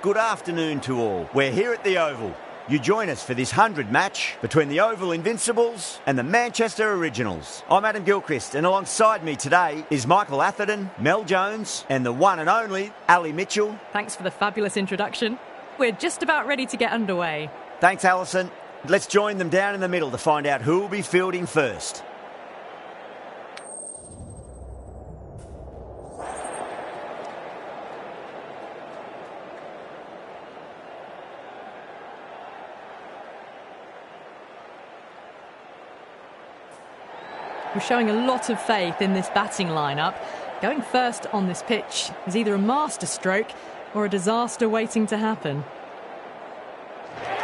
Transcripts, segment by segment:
good afternoon to all. We're here at the Oval. You join us for this 100 match between the Oval Invincibles and the Manchester Originals. I'm Adam Gilchrist, and alongside me today is Michael Atherton, Mel Jones, and the one and only Ali Mitchell. Thanks for the fabulous introduction. We're just about ready to get underway. Thanks, Alison. Let's join them down in the middle to find out who will be fielding first. We're showing a lot of faith in this batting lineup. Going first on this pitch is either a masterstroke or a disaster waiting to happen.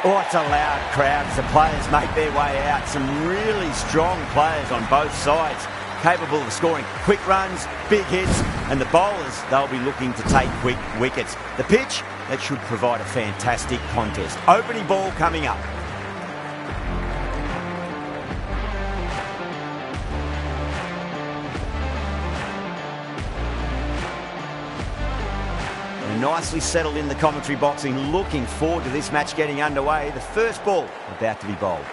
Oh, it's a loud crowd as the players make their way out. Some really strong players on both sides, capable of scoring quick runs, big hits, and the bowlers, they'll be looking to take quick wickets. The pitch, that should provide a fantastic contest. Opening ball coming up. Nicely settled in the commentary box and looking forward to this match getting underway. The first ball about to be bowled.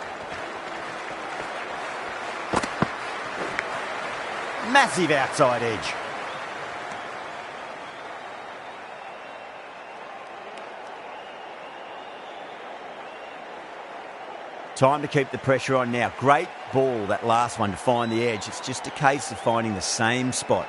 Massive outside edge. Time to keep the pressure on now. Great ball, that last one, to find the edge. It's just a case of finding the same spot.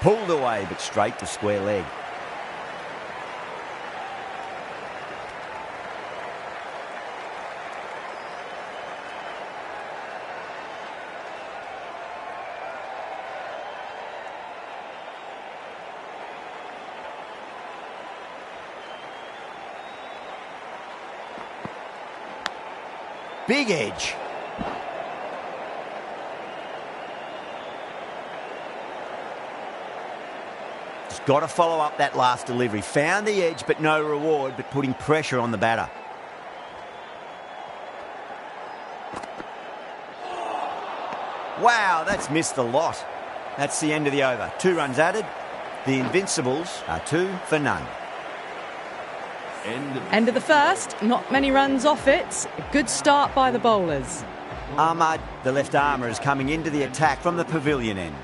Pulled away, but straight to square leg. Big edge. Got to follow up that last delivery. Found the edge, but no reward, but putting pressure on the batter. Wow, that's missed the lot. That's the end of the over. 2 runs added. The Invincibles are 2 for none. End of the first. Not many runs off it. A good start by the bowlers. Ahmad, the left armour, is coming into the attack from the pavilion end.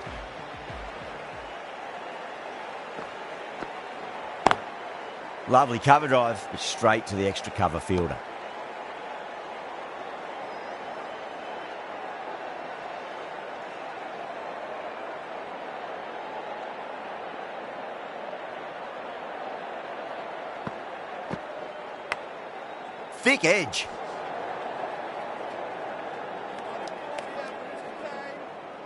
Lovely cover drive, but straight to the extra cover fielder. Thick edge.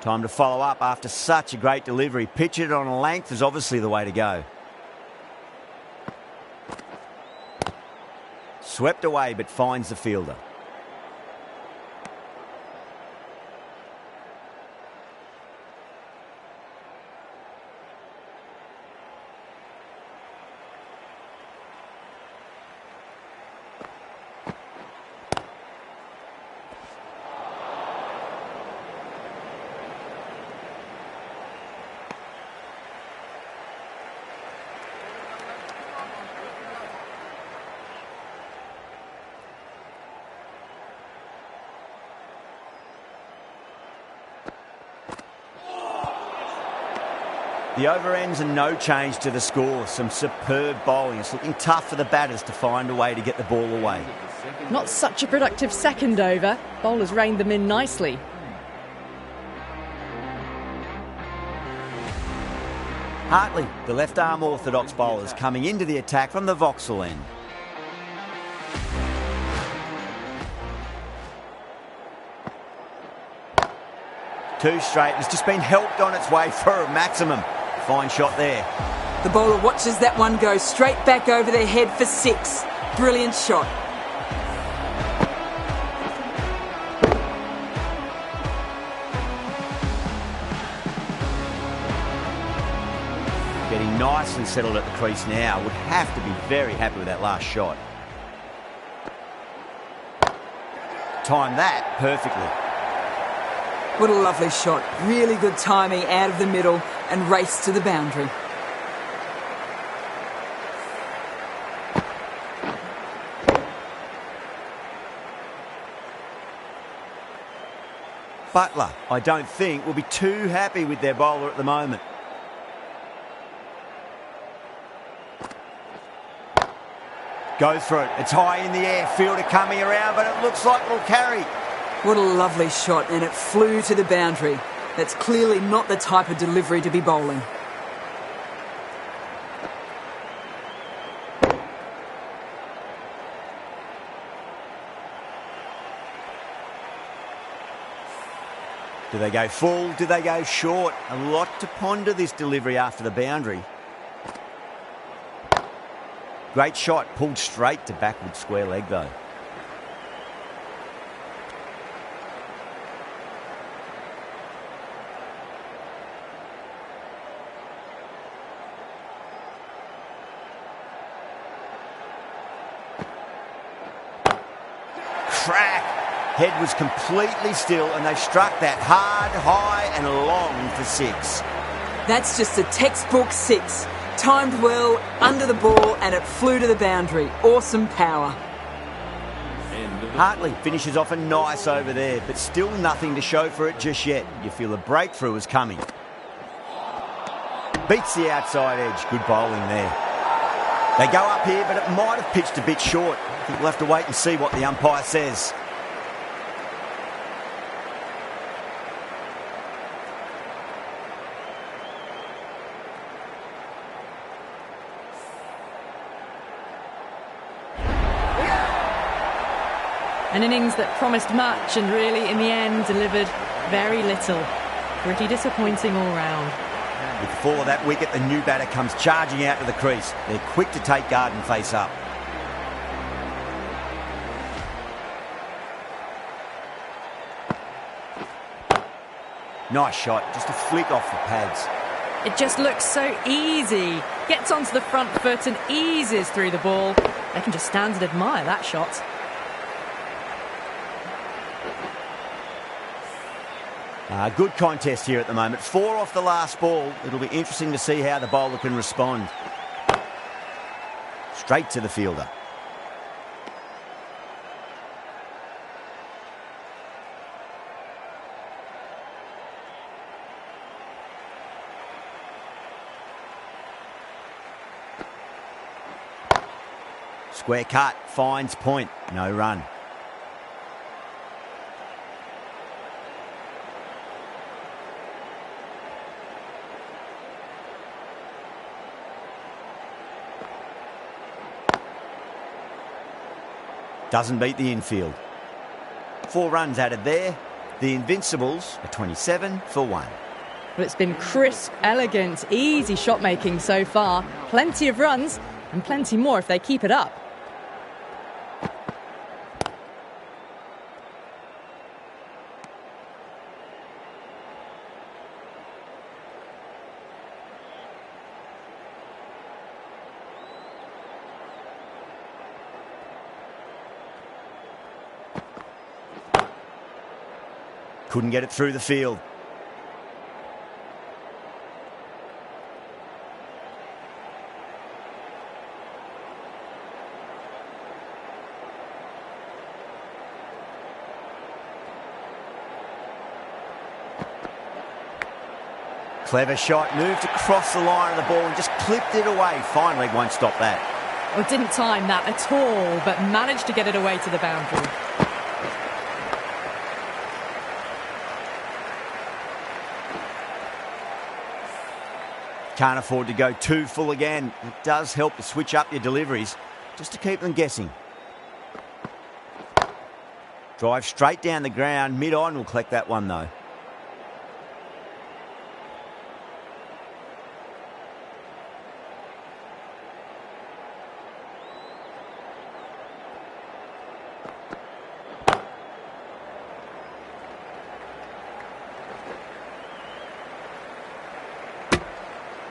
Time to follow up after such a great delivery. Pitch it on a length is obviously the way to go. Swept away, but finds the fielder. The over ends and no change to the score. Some superb bowling. It's looking tough for the batters to find a way to get the ball away. Not such a productive second over. Bowlers reined them in nicely. Hartley, the left-arm orthodox bowlers, coming into the attack from the Vauxhall end. Two straight. It's just been helped on its way for a maximum. Fine shot there. The bowler watches that one go straight back over their head for 6. Brilliant shot. and settled at the crease now, would have to be very happy with that last shot. Timed that perfectly. What a lovely shot. Really good timing out of the middle and race to the boundary. Butler, I don't think, will be too happy with their bowler at the moment. Goes for it. It's high in the air. Fielder coming around, but it looks like it'll carry. What a lovely shot, and it flew to the boundary. That's clearly not the type of delivery to be bowling. Do they go full? Do they go short? A lot to ponder this delivery after the boundary. Great shot, pulled straight to backward square leg though. Crack! Head was completely still and they struck that hard, high and long for 6. That's just a textbook 6. Timed well, under the ball, and it flew to the boundary. Awesome power. Hartley finishes off a nice over there, but still nothing to show for it just yet. You feel a breakthrough is coming. Beats the outside edge. Good bowling there. They go up here, but it might have pitched a bit short. I think we'll have to wait and see what the umpire says. An innings that promised much and really, in the end, delivered very little. Pretty disappointing all round. With 4 of that wicket, the new batter comes charging out to the crease. They're quick to take guard and face up. Nice shot, just a flick off the pads. It just looks so easy. Gets onto the front foot and eases through the ball. They can just stand and admire that shot. Good contest here at the moment. 4 off the last ball. It'll be interesting to see how the bowler can respond. Straight to the fielder. Square cut, finds point, no run. Doesn't beat the infield. 4 runs added there. The Invincibles are 27 for 1. Well, it's been crisp, elegant, easy shot making so far. Plenty of runs and plenty more if they keep it up. Couldn't get it through the field. Clever shot, moved across the line of the ball and just clipped it away. Fine leg won't stop that. Well, didn't time that at all, but managed to get it away to the boundary. Can't afford to go too full again. It does help to switch up your deliveries, just to keep them guessing. Drive straight down the ground. Mid-on will collect that one though.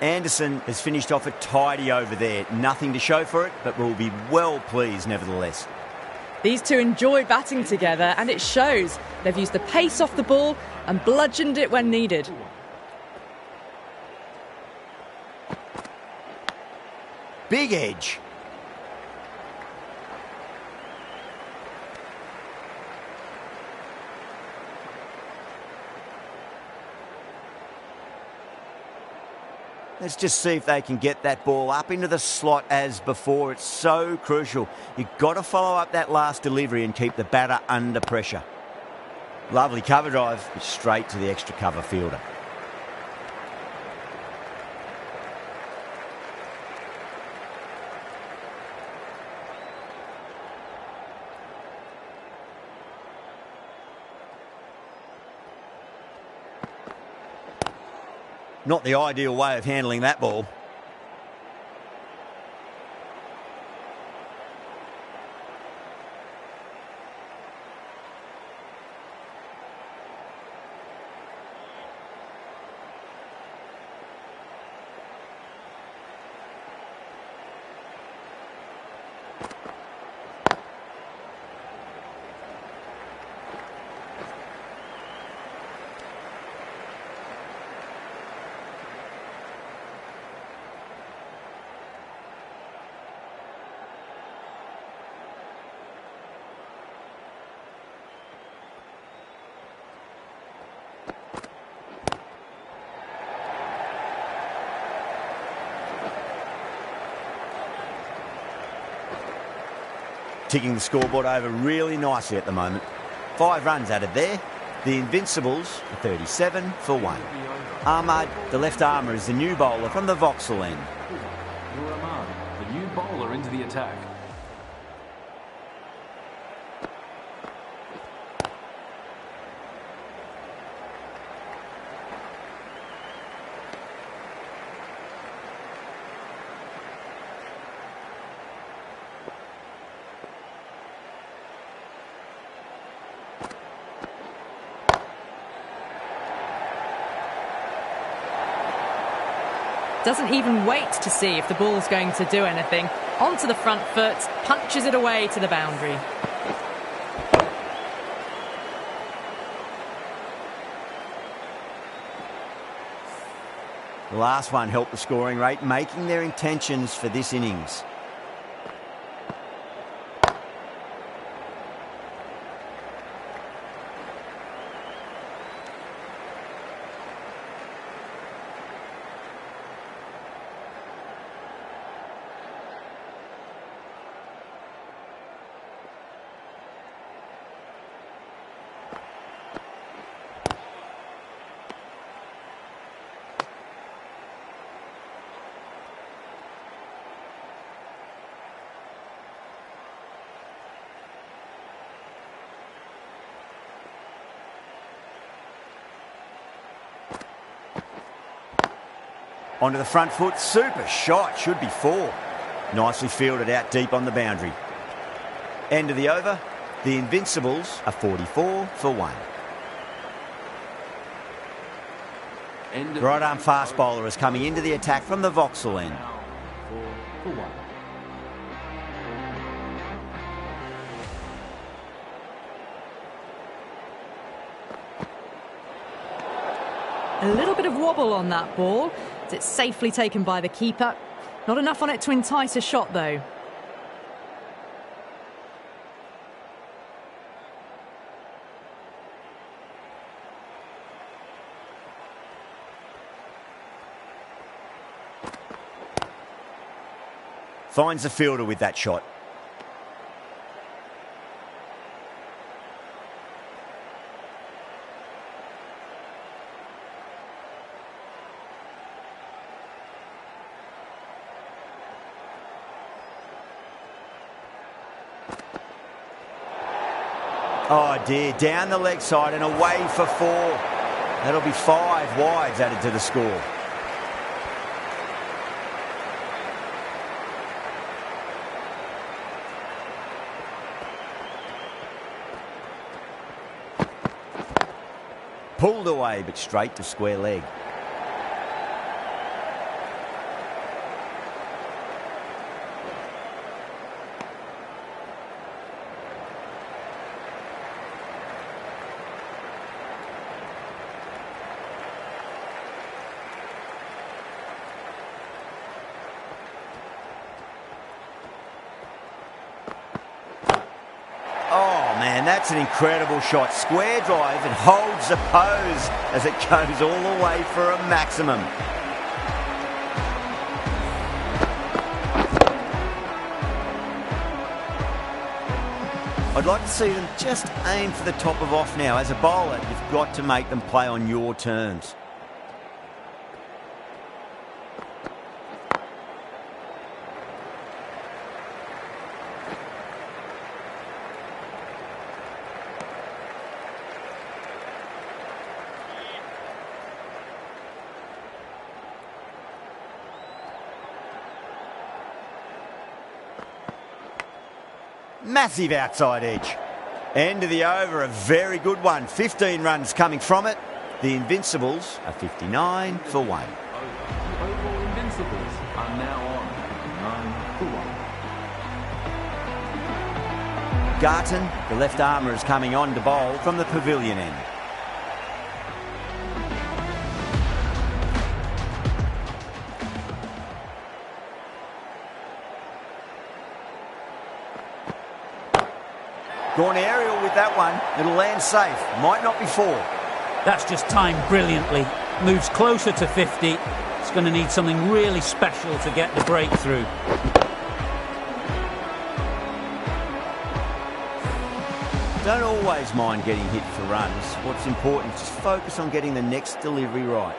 Anderson has finished off a tidy over there. Nothing to show for it, but will be well pleased nevertheless. These two enjoy batting together, and it shows. They've used the pace off the ball and bludgeoned it when needed. Big edge. Let's just see if they can get that ball up into the slot as before. It's so crucial. You've got to follow up that last delivery and keep the batter under pressure. Lovely cover drive, but straight to the extra cover fielder. Not the ideal way of handling that ball. Ticking the scoreboard over really nicely at the moment. 5 runs added there. The Invincibles are 37 for 1. Ahmad, the left armour, is the new bowler from the Vauxhall end. Ahmad, the new bowler into the attack. Doesn't even wait to see if the ball's going to do anything. Onto the front foot, punches it away to the boundary. The last one helped the scoring rate, making their intentions for this innings. Onto the front foot, super shot, should be 4. Nicely fielded out deep on the boundary. End of the over, the Invincibles are 44 for 1. The right arm fast bowler is coming into the attack from the Vauxhall end. 4 for 1. A little bit of wobble on that ball. It's safely taken by the keeper. Not enough on it to entice a shot, though. Finds the fielder with that shot. Oh dear, down the leg side and away for 4. That'll be 5 wides added to the score. Pulled away, but straight to square leg. that's an incredible shot. Square drive and holds the pose as it goes all the way for a maximum. I'd like to see them just aim for the top of off now. As a bowler, you've got to make them play on your terms. Massive outside edge. End of the over, a very good one. 15 runs coming from it. The Invincibles are 59 for 1. The overall Invincibles are now on 59 for 1. Garton, the left armour, is coming on to bowl from the pavilion end. Gone aerial with that one. It'll land safe. Might not be 4. That's just timed brilliantly. Moves closer to 50. It's going to need something really special to get the breakthrough. Don't always mind getting hit for runs. What's important is just focus on getting the next delivery right.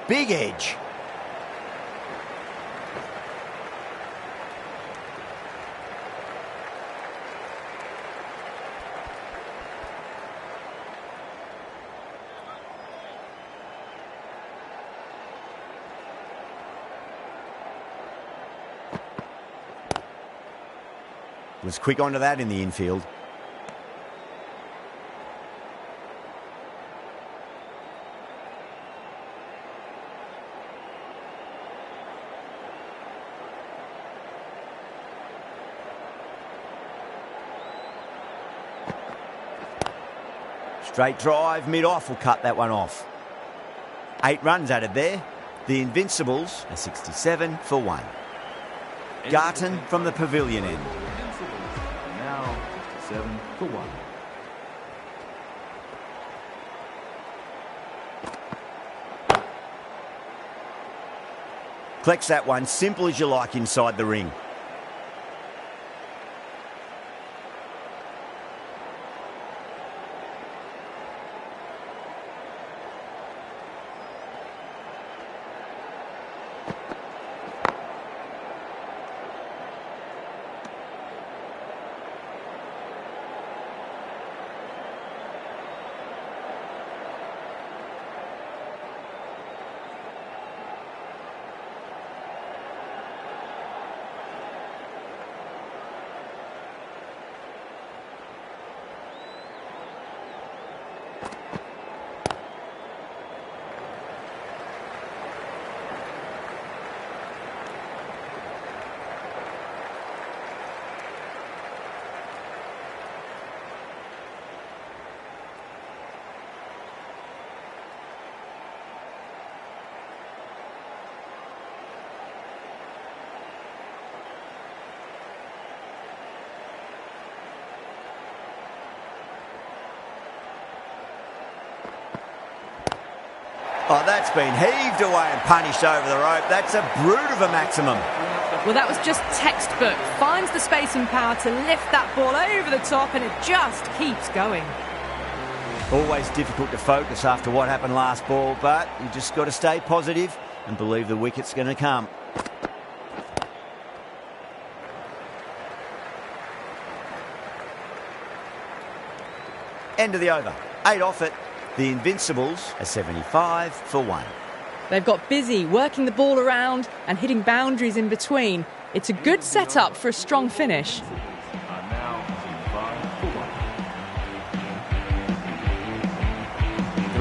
Big edge. Was quick onto that in the infield. Straight drive, mid-off will cut that one off. 8 runs added there. The Invincibles are 67 for 1. Garton from the pavilion end. Invincibles are now 67 for 1. Collects that one, simple as you like inside the ring. Oh, that's been heaved away and punished over the rope. That's a brute of a maximum. Well, that was just textbook. Finds the space and power to lift that ball over the top, and it just keeps going. Always difficult to focus after what happened last ball, but you just got to stay positive and believe the wicket's going to come. End of the over. 8 off it. The Invincibles are 75 for 1. They've got busy working the ball around and hitting boundaries in between. It's a good setup for a strong finish. Are now 75 for 1.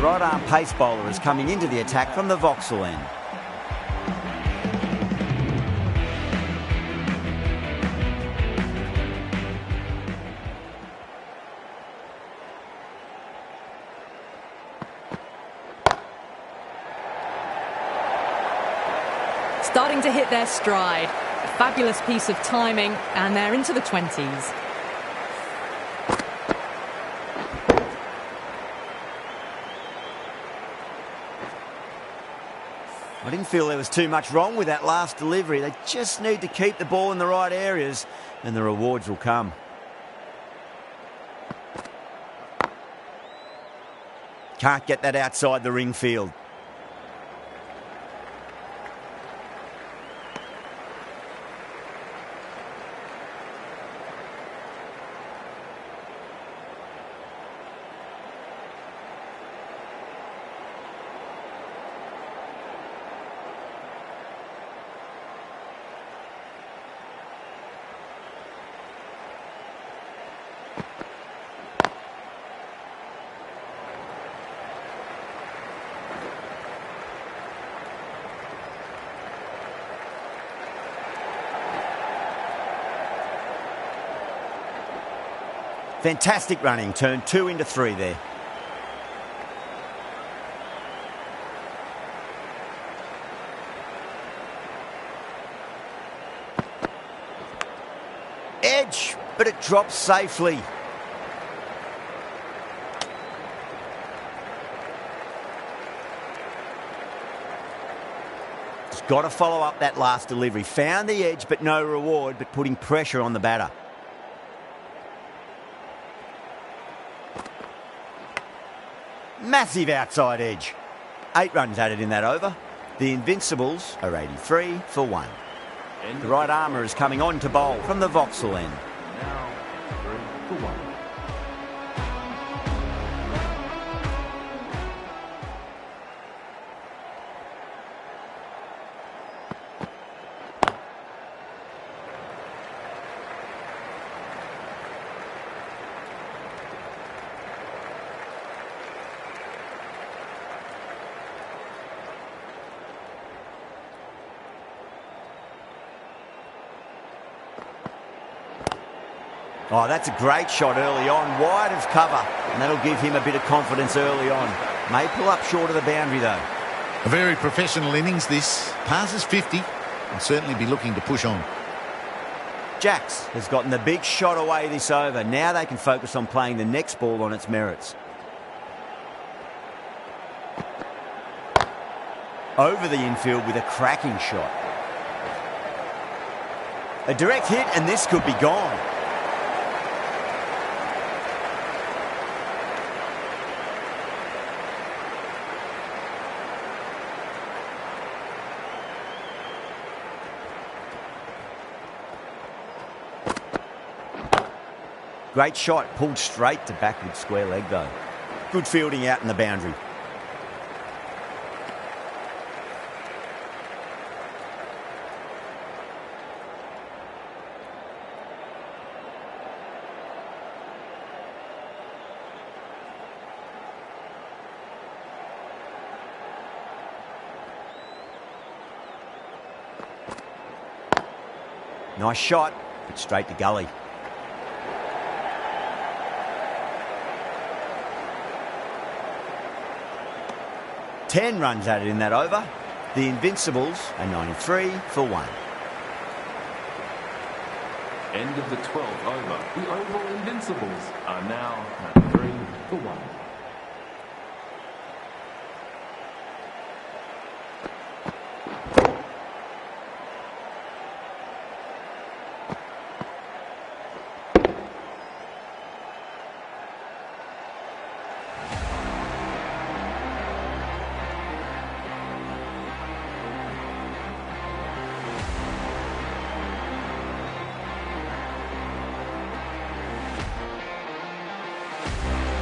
right arm pace bowler is coming into the attack from the Vauxhall end. Starting to hit their stride. A fabulous piece of timing, and they're into the 20s. I didn't feel there was too much wrong with that last delivery. They just need to keep the ball in the right areas and the rewards will come. Can't get that outside the ring field. Fantastic running, turned 2 into 3 there. Edge, but it drops safely. He's got to follow up that last delivery. Found the edge, but no reward, but putting pressure on the batter. Massive outside edge. 8 runs added in that over. The Invincibles are 83 for 1. The right armour is coming on to bowl from the Vauxhall end. Now, 3 for 1. Oh, that's a great shot early on, wide of cover, and that'll give him a bit of confidence early on. May pull up short of the boundary though. A very professional innings this. Passes 50 and certainly be looking to push on. Jacks has gotten the big shot away this over. Now they can focus on playing the next ball on its merits. Over the infield with a cracking shot. A direct hit and this could be gone. Great shot, pulled straight to backward square leg though. Good fielding out in the boundary. Nice shot, but straight to gully. Ten runs added in that over. The Invincibles are 93 for 1. End of the 12th over. The Oval Invincibles are now at 3 for 1.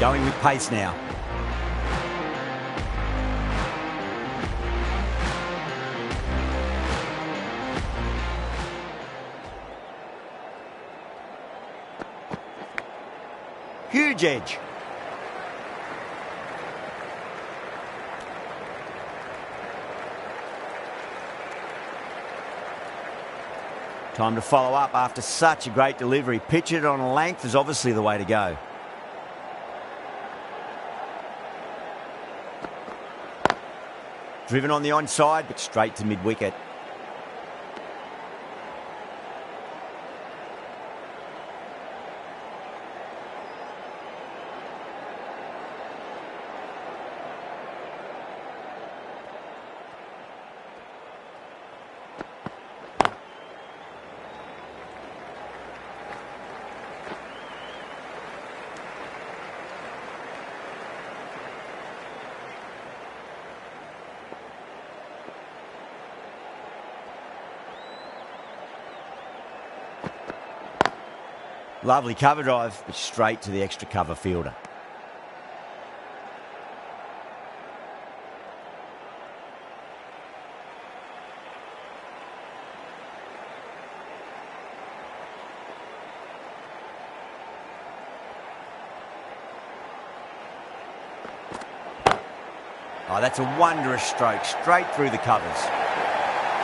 Going with pace now. Huge edge. Time to follow up after such a great delivery. Pitch it on a length is obviously the way to go. Driven on the onside, but straight to mid-wicket. Lovely cover drive, but straight to the extra cover fielder. Oh, that's a wondrous stroke, straight through the covers.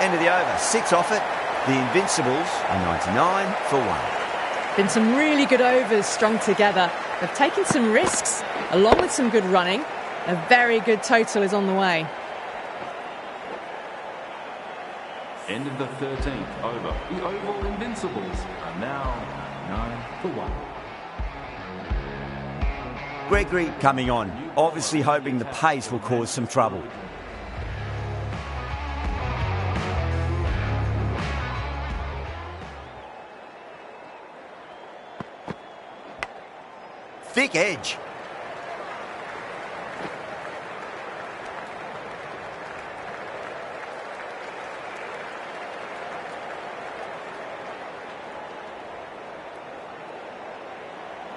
End of the over, 6 off it. The Invincibles are 99 for 1. Been some really good overs strung together. They've taken some risks, along with some good running. A very good total is on the way. End of the 13th over. The Oval Invincibles are now 9 for 1. Gregory coming on, obviously hoping the pace will cause some trouble. Thick edge.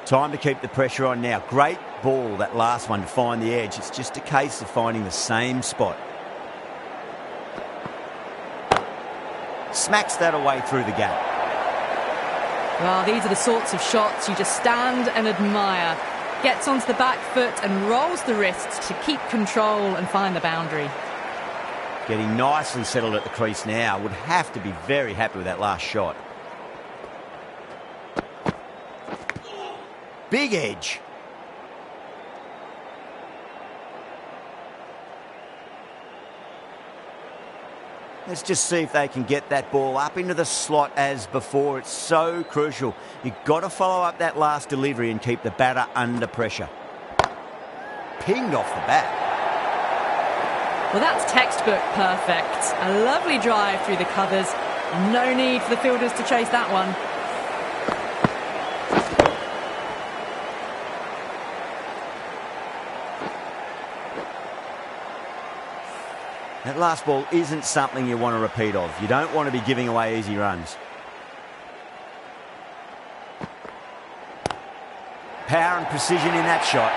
Time to keep the pressure on now. Great ball, that last one, to find the edge. It's just a case of finding the same spot. Smacks that away through the gap. Well, these are the sorts of shots you just stand and admire. Gets onto the back foot and rolls the wrists to keep control and find the boundary. Getting nicely settled at the crease now. Would have to be very happy with that last shot. Big edge. Let's just see if they can get that ball up into the slot as before. It's so crucial. You've got to follow up that last delivery and keep the batter under pressure. Pinged off the bat. Well, that's textbook perfect. A lovely drive through the covers. No need for the fielders to chase that one. That last ball isn't something you want to repeat of. You don't want to be giving away easy runs. Power and precision in that shot.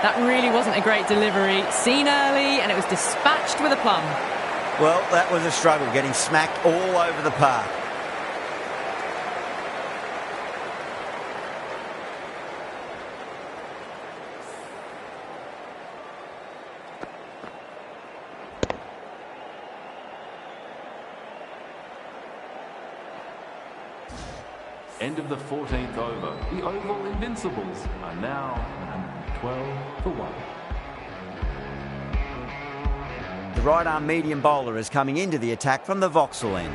That really wasn't a great delivery. Seen early and it was dispatched with a plum. Well, that was a struggle, getting smacked all over the park. End of the 14th over. The Oval Invincibles are now 12 for 1. The right arm medium bowler is coming into the attack from the Vauxhall end.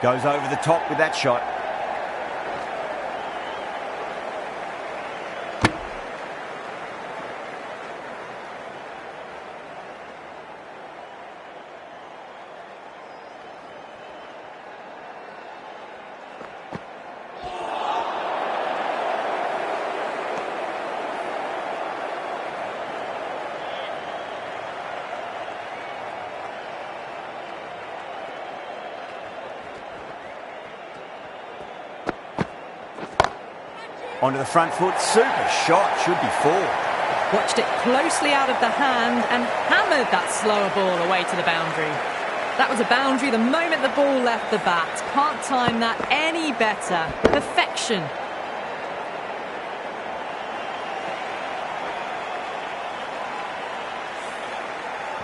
Goes over the top with that shot. Onto the front foot, super shot, should be 4. Watched it closely out of the hand and hammered that slower ball away to the boundary. That was a boundary the moment the ball left the bat. Can't time that any better. Perfection.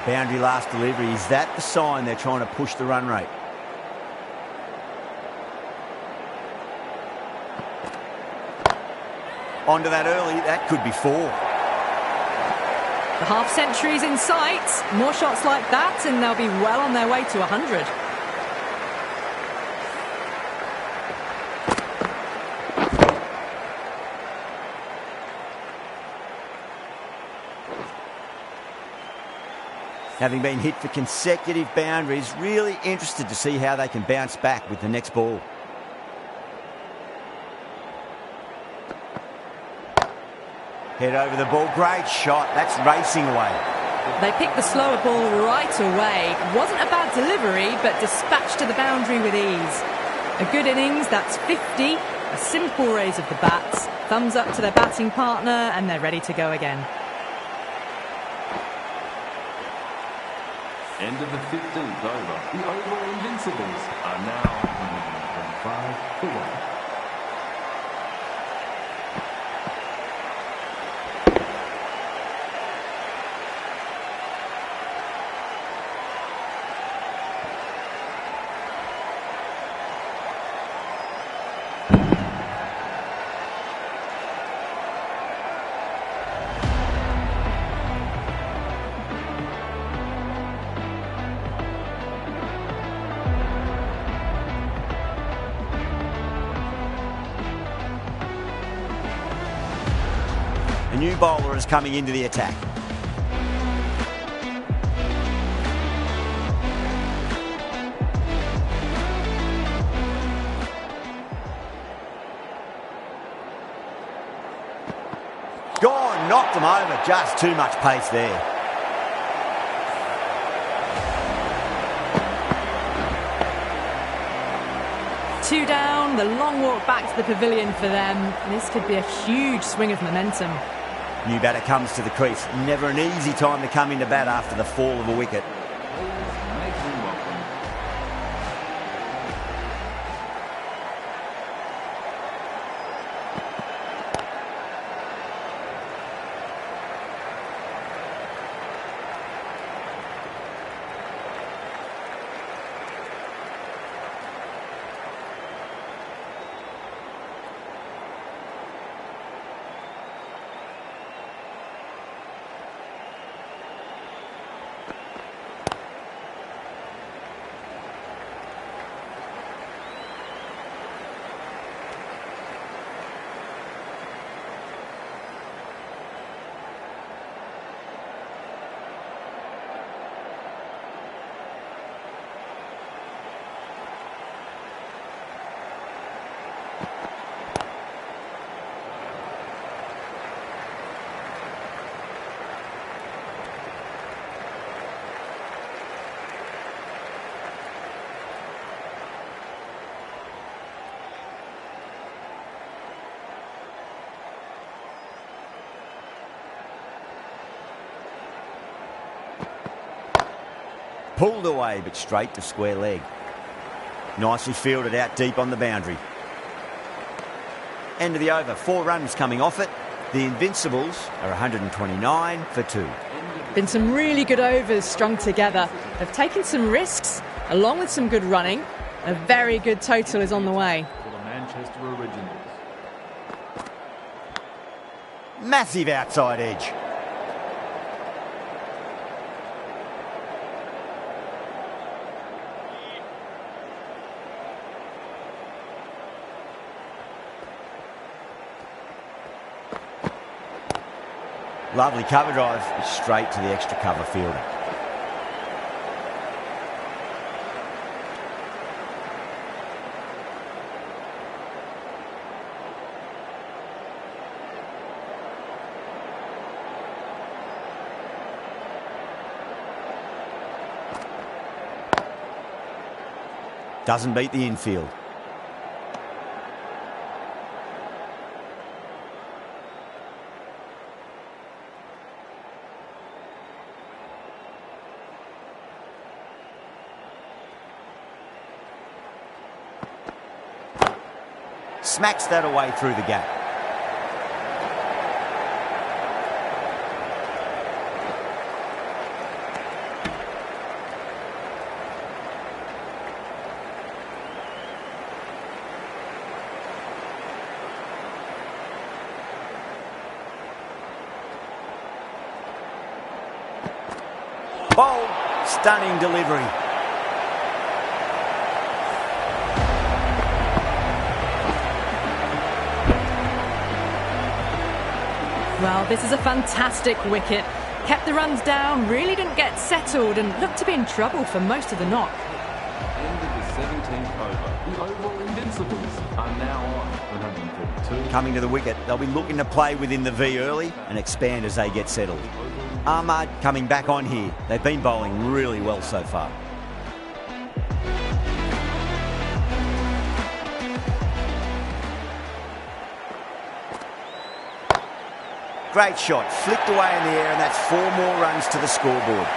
Boundary last delivery. Is that the sign they're trying to push the run rate? Onto that early. That could be 4. The half century's in sight. More shots like that and they'll be well on their way to 100. Having been hit for consecutive boundaries, really interested to see how they can bounce back with the next ball. Head over the ball. Great shot. That's racing away. They picked the slower ball right away. Wasn't a bad delivery, but dispatched to the boundary with ease. A good innings, that's 50. A simple raise of the bats. Thumbs up to their batting partner, and they're ready to go again. End of the 15th over. The Oval Invincibles are now 125 for 1. A new bowler is coming into the attack. Gone, knocked them over. Just too much pace there. Two down, the long walk back to the pavilion for them. This could be a huge swing of momentum. New batter comes to the crease. Never an easy time to come into bat after the fall of a wicket. Pulled away, but straight to square leg. Nicely fielded out deep on the boundary. End of the over. 4 runs coming off it. The Invincibles are 129 for 2. Been some really good overs strung together. They've taken some risks, along with some good running. A very good total is on the way. For the Manchester Originals. Massive outside edge. Lovely cover drive, straight to the extra cover fielder. Doesn't beat the infield. Smacks that away through the gap. Bold, stunning delivery. Well, this is a fantastic wicket. Kept the runs down, really didn't get settled and looked to be in trouble for most of the knock. End of the 17th over. The Oval Invincibles are now on 132. Coming to the wicket, they'll be looking to play within the V early and expand as they get settled. Ahmad coming back on here. They've been bowling really well so far. Great shot, flicked away in the air, and that's 4 more runs to the scoreboard.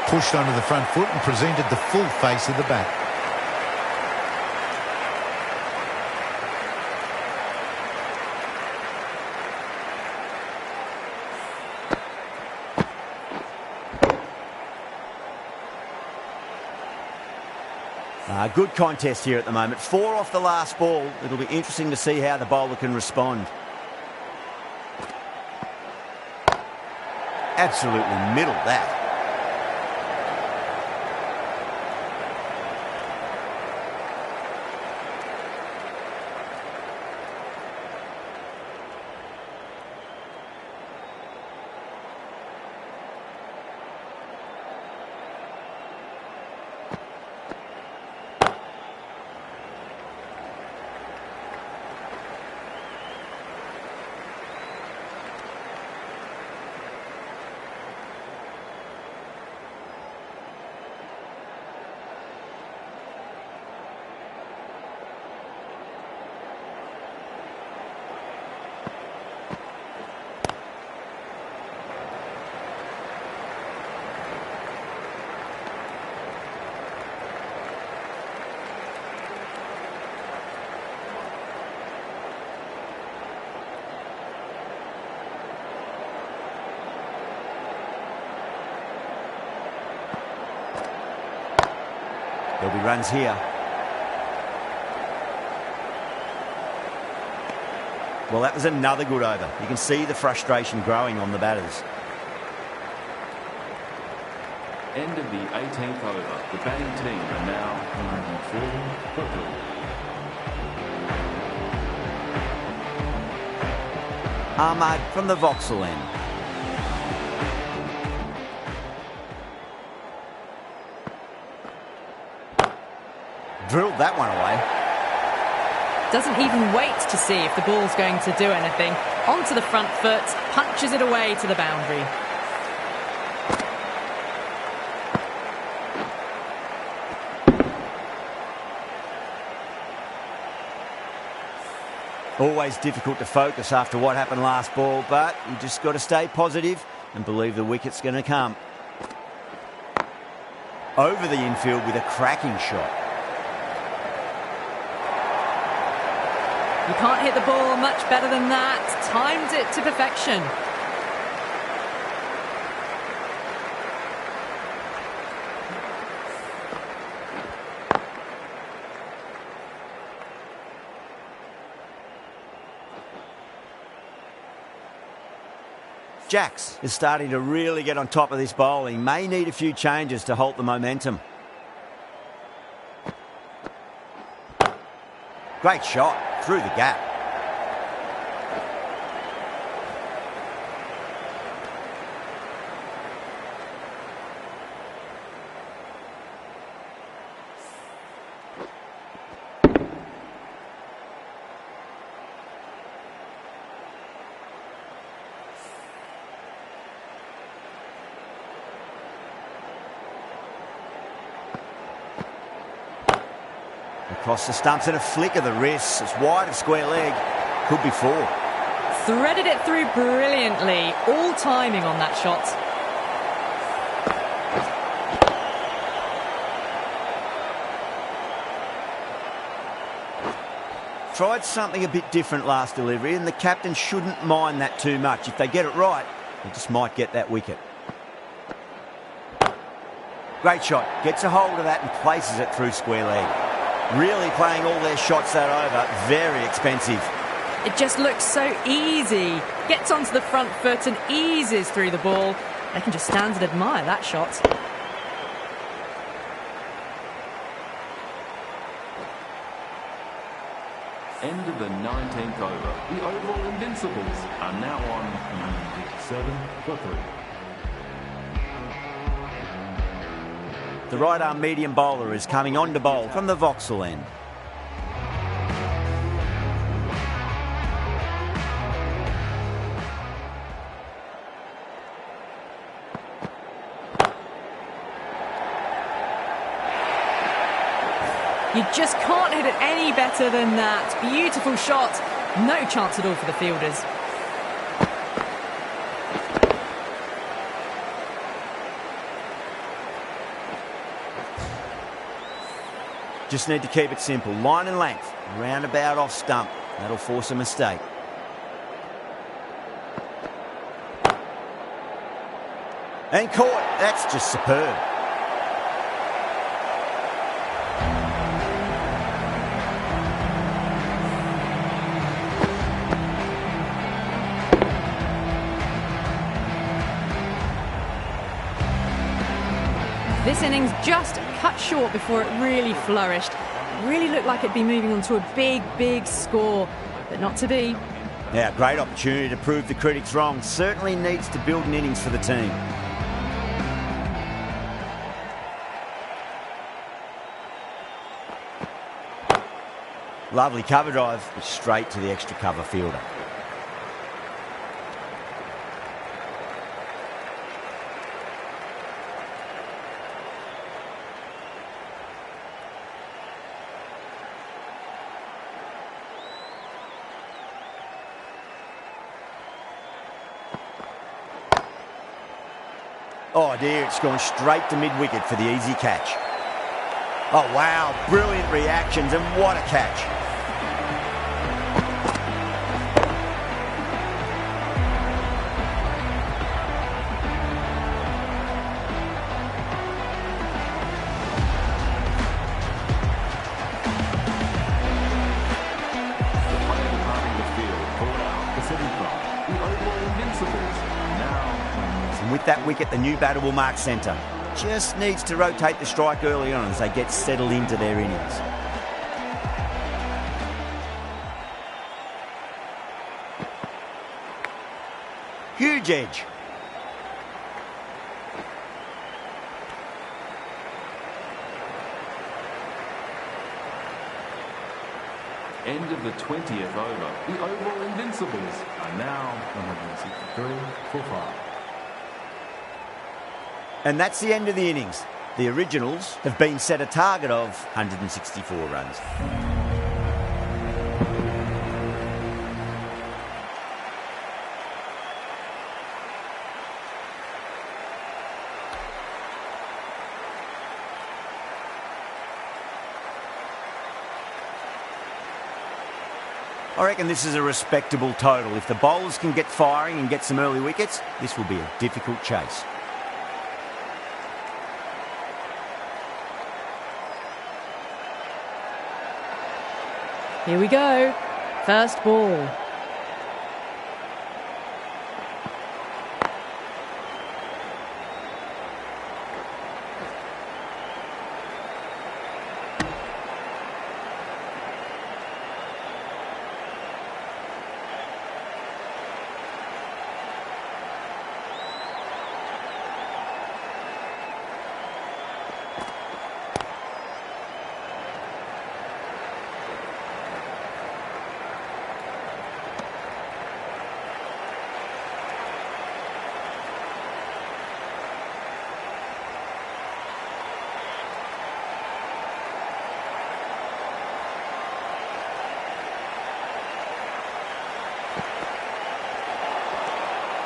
Pushed onto the front foot and presented the full face of the bat. Good contest here at the moment. 4 off the last ball. It'll be interesting to see how the bowler can respond. Absolutely middled that. There'll be runs here. Well, that was another good over. You can see the frustration growing on the batters. End of the 18th over. The batting team are now 104. Ahmad from the Vauxhall end. Drilled that one away. Doesn't even wait to see if the ball's going to do anything. Onto the front foot, punches it away to the boundary. Always difficult to focus after what happened last ball, but you just got to stay positive and believe the wicket's going to come. Over the infield with a cracking shot. You can't hit the ball much better than that. Timed it to perfection. Jacks is starting to really get on top of this bowling. May need a few changes to halt the momentum. Great shot through the gap. Across the stumps and a flick of the wrist. It's wide of square leg. Could be 4. Threaded it through brilliantly. All timing on that shot. Tried something a bit different last delivery, and the captain shouldn't mind that too much. If they get it right, they just might get that wicket. Great shot. Gets a hold of that and places it through square leg. Really playing all their shots that over. Very expensive. It just looks so easy. Gets onto the front foot and eases through the ball. They can just stand and admire that shot. End of the 19th over. The Oval Invincibles are now on 7-3. The right-arm medium bowler is coming on to bowl from the Vauxhall end. You just can't hit it any better than that. Beautiful shot. No chance at all for the fielders. Just need to keep it simple. Line and length. Roundabout off stump. That'll force a mistake. And caught. That's just superb. This innings just cut short before it really flourished. It really looked like it'd be moving on to a big, big score, but not to be. Yeah, great opportunity to prove the critics wrong. Certainly needs to build an innings for the team. Lovely cover drive, straight to the extra cover fielder. Oh dear, it's gone straight to mid-wicket for the easy catch. Oh wow, brilliant reactions and what a catch. The player departing the field called out the setting from the Oval Invincibles are now. And with that wicket, the new batter will mark centre. Just needs to rotate the strike early on as they get settled into their innings. Huge edge. End of the 20th over. The Oval Invincibles are now 163 for 5. And that's the end of the innings. The Originals have been set a target of 164 runs. I reckon this is a respectable total. If the bowlers can get firing and get some early wickets, this will be a difficult chase. Here we go. First ball.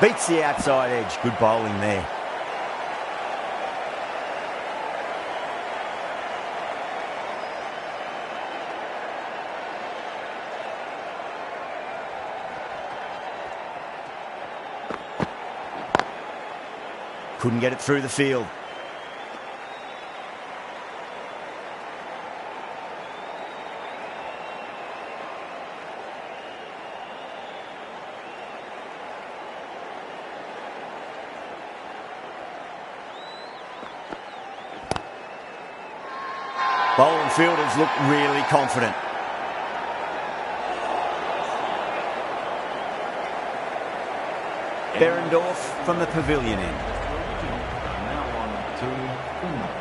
Beats the outside edge. Good bowling there. Couldn't get it through the field. Bowling fielders look really confident. Berendorf from the pavilion end. Now on to Finland.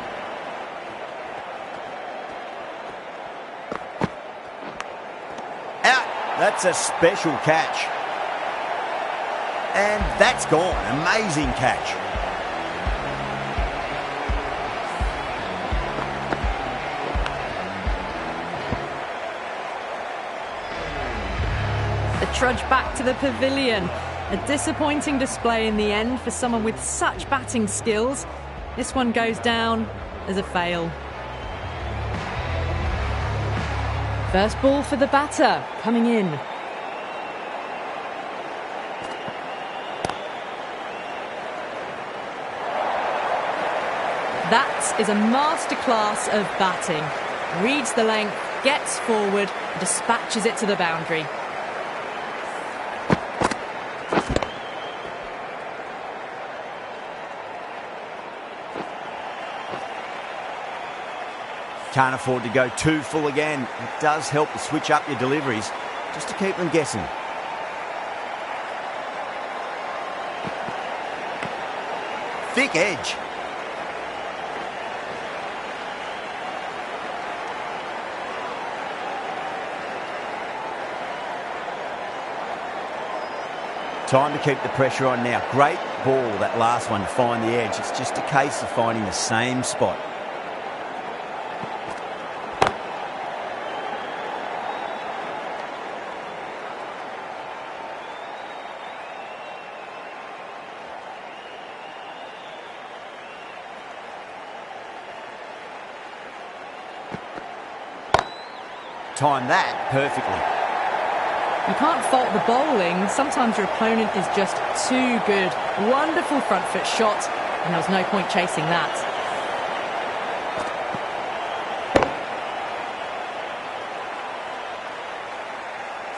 Out. That's a special catch. And that's gone. Amazing catch. The trudge back to the pavilion. A disappointing display in the end for someone with such batting skills. This one goes down as a fail. First ball for the batter, coming in. That is a masterclass of batting. Reads the length, gets forward, dispatches it to the boundary. Can't afford to go too full again. It does help to switch up your deliveries, just to keep them guessing. Thick edge. Time to keep the pressure on now. Great ball, that last one, to find the edge. It's just a case of finding the same spot. Time that perfectly. You can't fault the bowling. Sometimes your opponent is just too good. Wonderful front foot shot, and there was no point chasing that.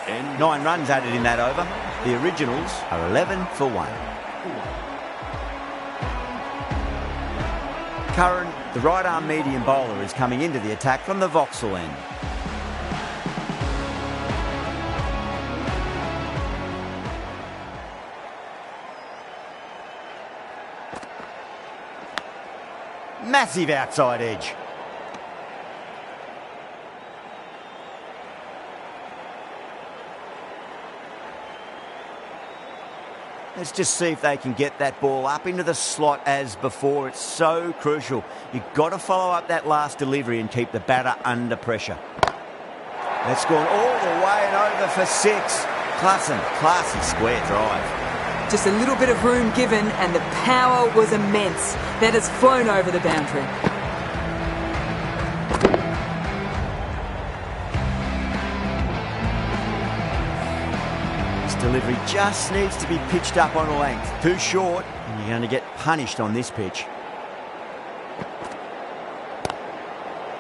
And 9 runs added in that over. The Originals are 11 for 1. Curran, the right arm medium bowler, is coming into the attack from the Vauxhall end. Massive outside edge. Let's just see if they can get that ball up into the slot as before. It's so crucial. You've got to follow up that last delivery and keep the batter under pressure. That's gone all the way and over for 6. Classy square drive. Just a little bit of room given and the power was immense. That has flown over the boundary. This delivery just needs to be pitched up on a length. Too short, and you're going to get punished on this pitch.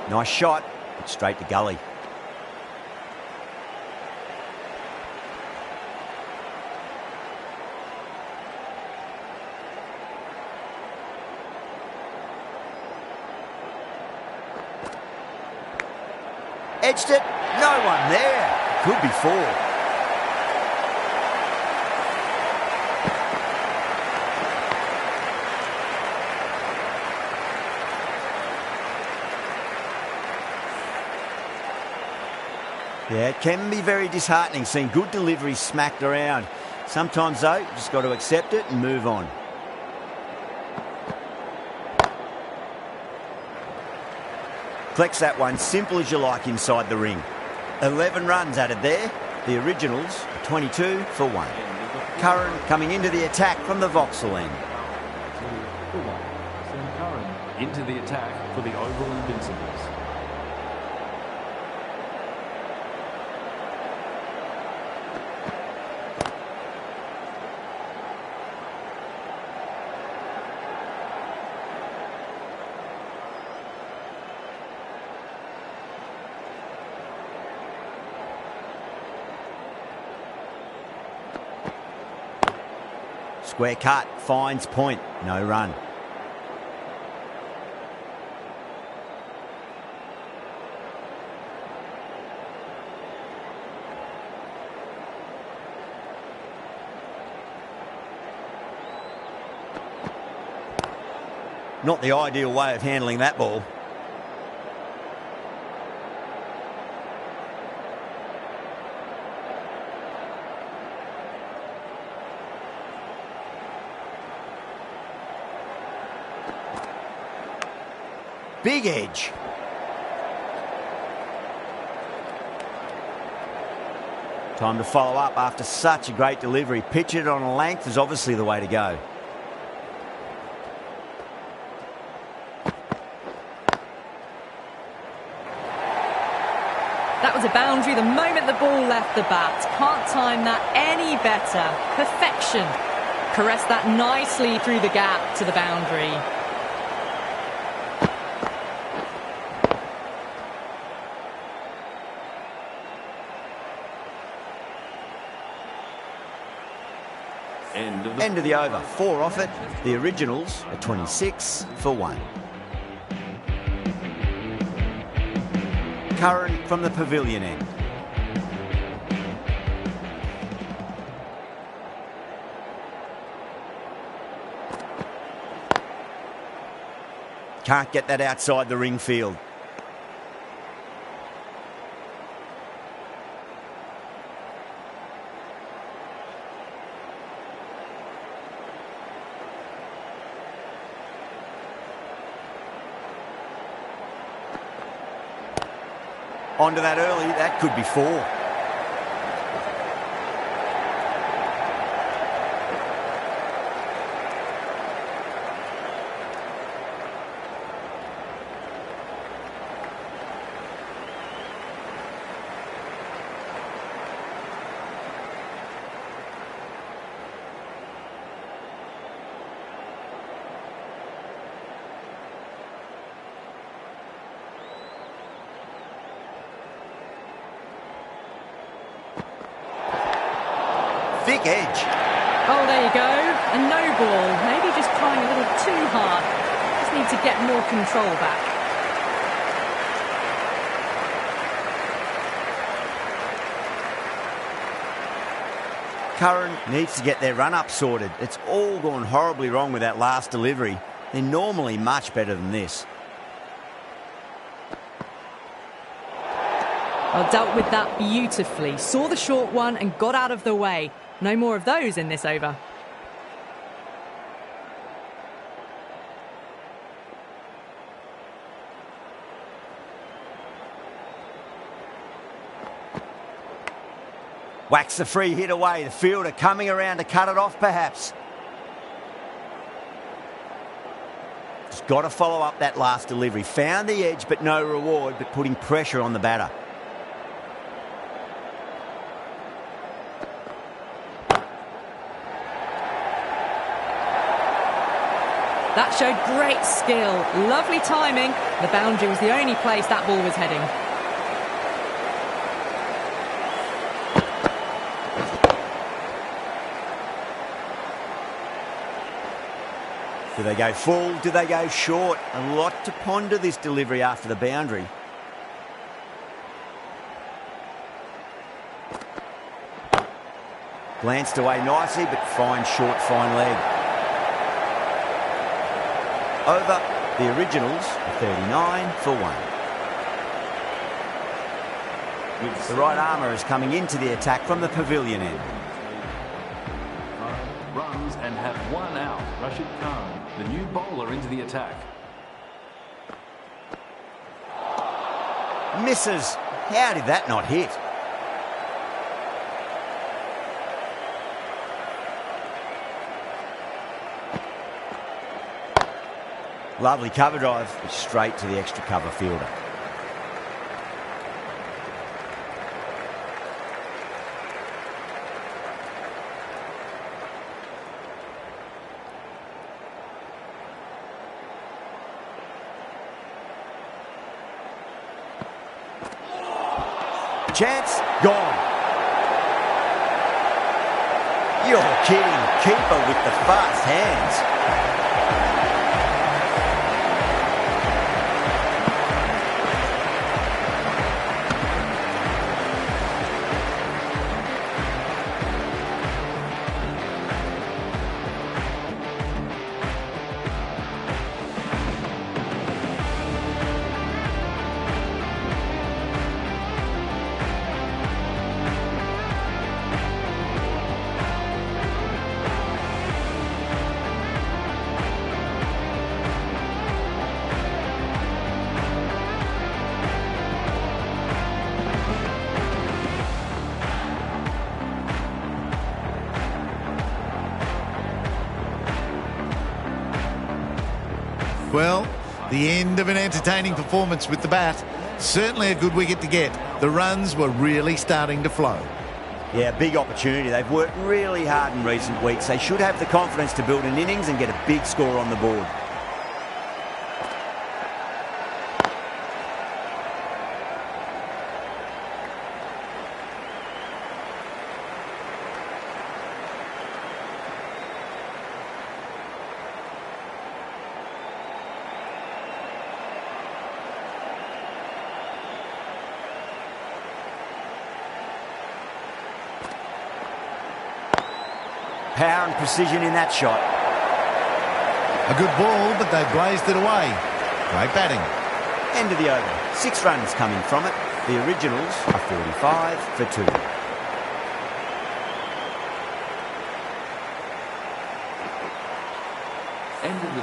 Nice shot, straight to gully. Edged it, no one there. Could be 4. Yeah, it can be very disheartening seeing good deliveries smacked around. Sometimes though, you just got to accept it and move on. Collects that one, simple as you like, inside the ring. 11 runs added there. The Originals are 22 for 1. Curran coming into the attack from the Vauxhall end. Curran into the attack for the Oval Invincibles. Square cut, finds point, no run. Not the ideal way of handling that ball. Big edge. Time to follow up after such a great delivery. Pitch it on a length is obviously the way to go. That was a boundary the moment the ball left the bat. Can't time that any better. Perfection. Caressed that nicely through the gap to the boundary. End of the over. 4 off it. The Originals are 26 for 1. Curran from the pavilion end. Can't get that outside the ring field. Onto that early, that could be 4. Thick edge. Oh, there you go. A no ball. Maybe just trying a little too hard. Just need to get more control back. Curran needs to get their run-up sorted. It's all gone horribly wrong with that last delivery. They're normally much better than this. Well, dealt with that beautifully. Saw the short one and got out of the way. No more of those in this over. Whacks the free hit away. The fielder coming around to cut it off, perhaps. Just got to follow up that last delivery. Found the edge, but no reward, but putting pressure on the batter. That showed great skill. Lovely timing. The boundary was the only place that ball was heading. Do they go full? Do they go short? A lot to ponder this delivery after the boundary. Glanced away nicely, but fine short, fine leg. Over. The Originals are 39 for 1. The right armour is coming into the attack from the pavilion end. Runs and have 1 out. Rashid Khan, the new bowler, into the attack. Misses. How did that not hit? Lovely cover drive, straight to the extra cover fielder. Chance, gone. You're kidding. Keeper with the fast hands. Well, the end of an entertaining performance with the bat. Certainly a good wicket to get. The runs were really starting to flow. Yeah, big opportunity. They've worked really hard in recent weeks. They should have the confidence to build an innings and get a big score on the board. Power and precision in that shot. A good ball, but they blazed it away. Great batting. End of the over. 6 runs coming from it. The originals are 45 for 2.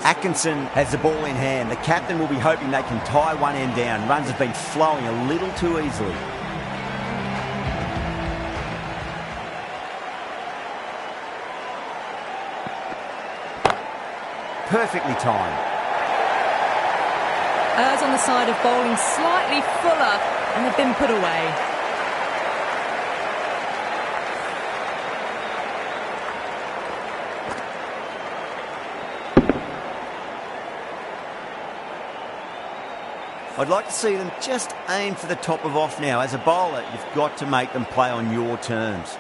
Atkinson has the ball in hand. The captain will be hoping they can tie one end down. Runs have been flowing a little too easily. Perfectly timed. Errs on the side of bowling slightly fuller, and they've been put away. I'd like to see them just aim for the top of off now. As a bowler, you've got to make them play on your terms.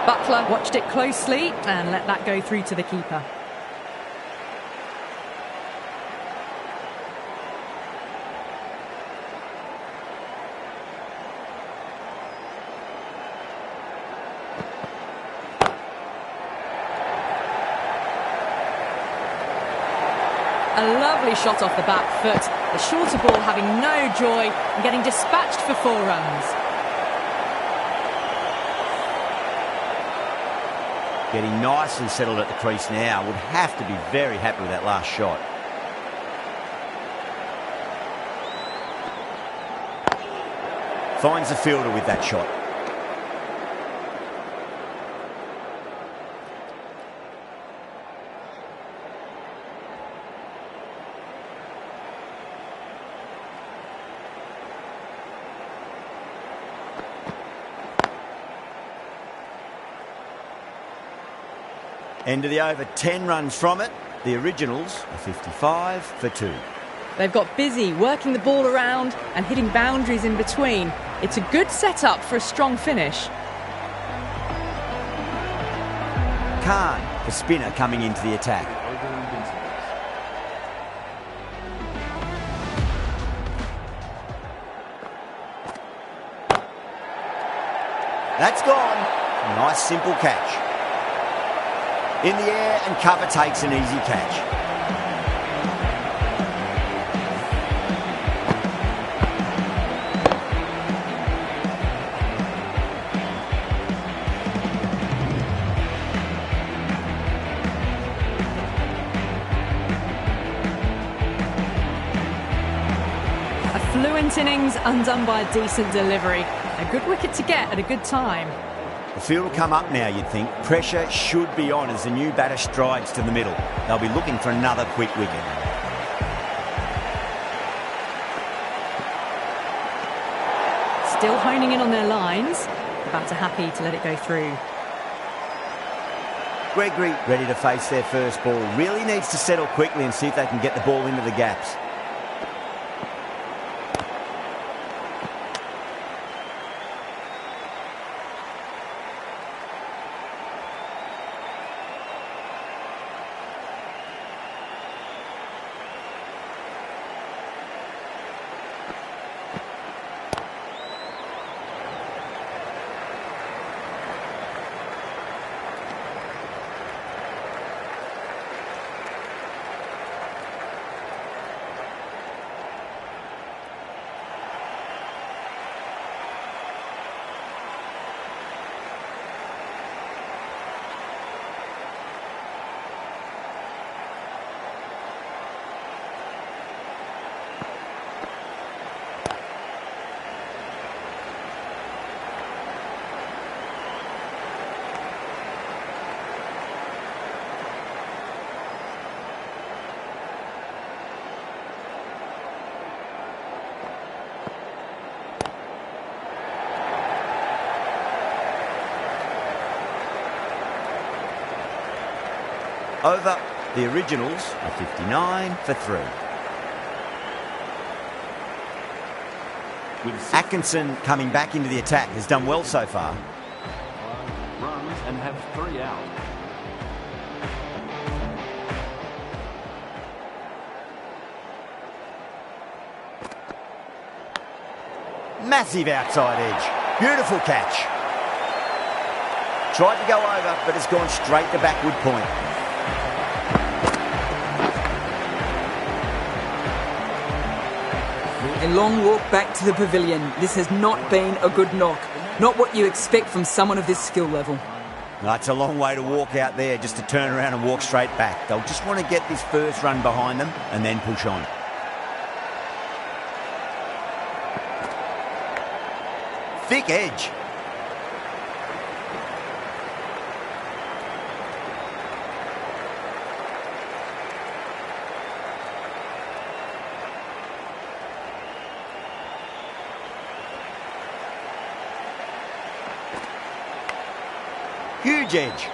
Butler watched it closely and let that go through to the keeper. A lovely shot off the back foot. The shorter ball having no joy and getting dispatched for 4 runs. Getting nice and settled at the crease now. Would have to be very happy with that last shot. Finds the fielder with that shot. End of the over, 10 runs from it. The originals are 55 for 2. They've got busy working the ball around and hitting boundaries in between. It's a good setup for a strong finish. Khan, the spinner, coming into the attack. That's gone. Nice simple catch. In the air and cover takes an easy catch. A fluent innings undone by a decent delivery. A good wicket to get at a good time. The field will come up now, you'd think. Pressure should be on as the new batter strides to the middle. They'll be looking for another quick wicket. Still honing in on their lines. The batter happy to let it go through. Gregory ready to face their first ball. Really needs to settle quickly and see if they can get the ball into the gaps. over. The Originals are 59 for 3. Atkinson coming back into the attack has done well so far. Runs and have 3 out. Massive outside edge. Beautiful catch. Tried to go over, but it's gone straight to backward point. A long walk back to the pavilion. This has not been a good knock. Not what you expect from someone of this skill level. It's a long way to walk out there just to turn around and walk straight back. They'll just want to get this first run behind them and then push on. Thick edge. Huge edge.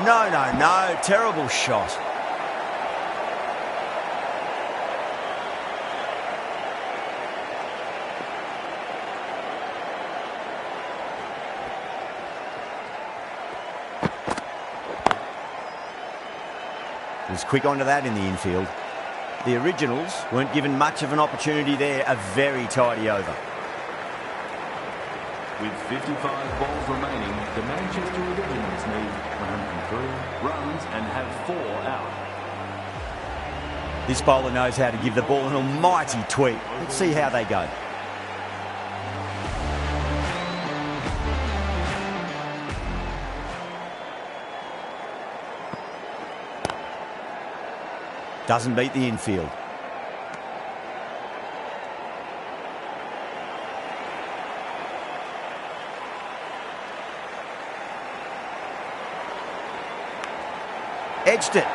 No. Terrible shot. Was quick onto that in the infield. The Originals weren't given much of an opportunity there. A very tidy over. With 55 balls remaining, the Manchester Originals need 103 runs and have 4 out. This bowler knows how to give the ball an almighty tweak. Let's see how they go. Doesn't beat the infield. Edged it.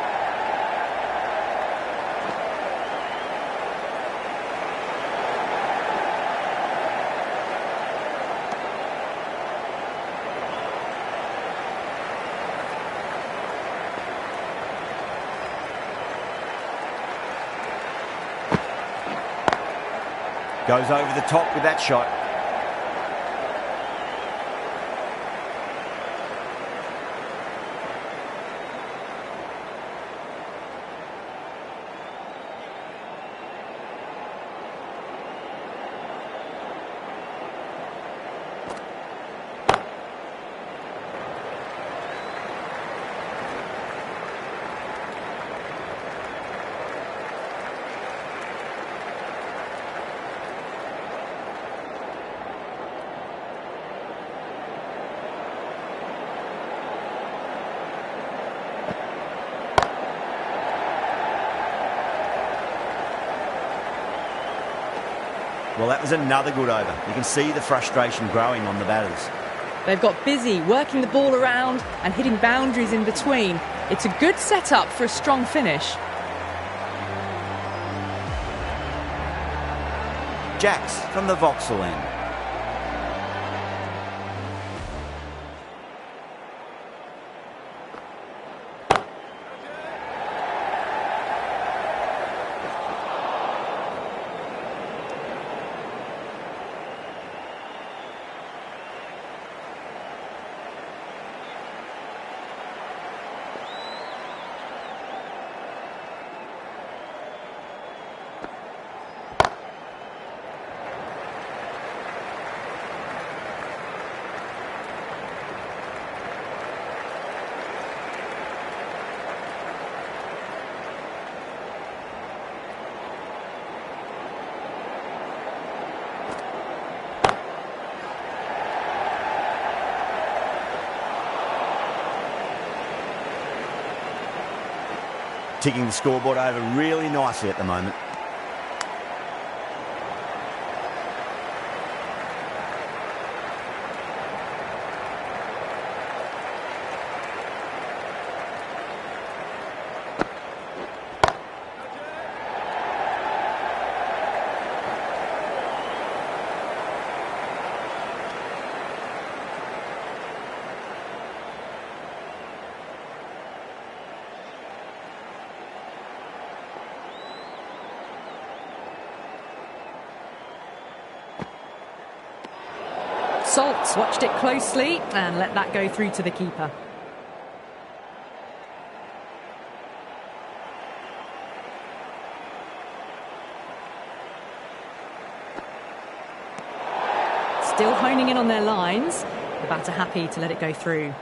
Goes over the top with that shot. Well, that was another good over. You can see the frustration growing on the batters. They've got busy working the ball around and hitting boundaries in between. It's a good setup for a strong finish. Jacks from the Vauxhall end. Ticking the scoreboard over really nicely at the moment. Salt's watched it closely and let that go through to the keeper. Still honing in on their lines. The batter happy to let it go through.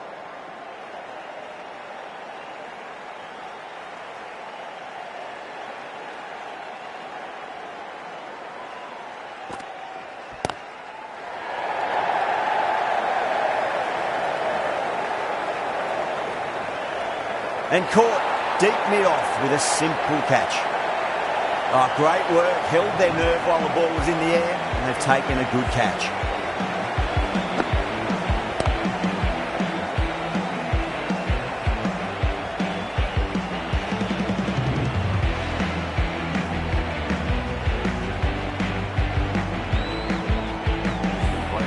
And caught deep mid-off with a simple catch. Oh, great work, held their nerve while the ball was in the air, and they've taken a good catch.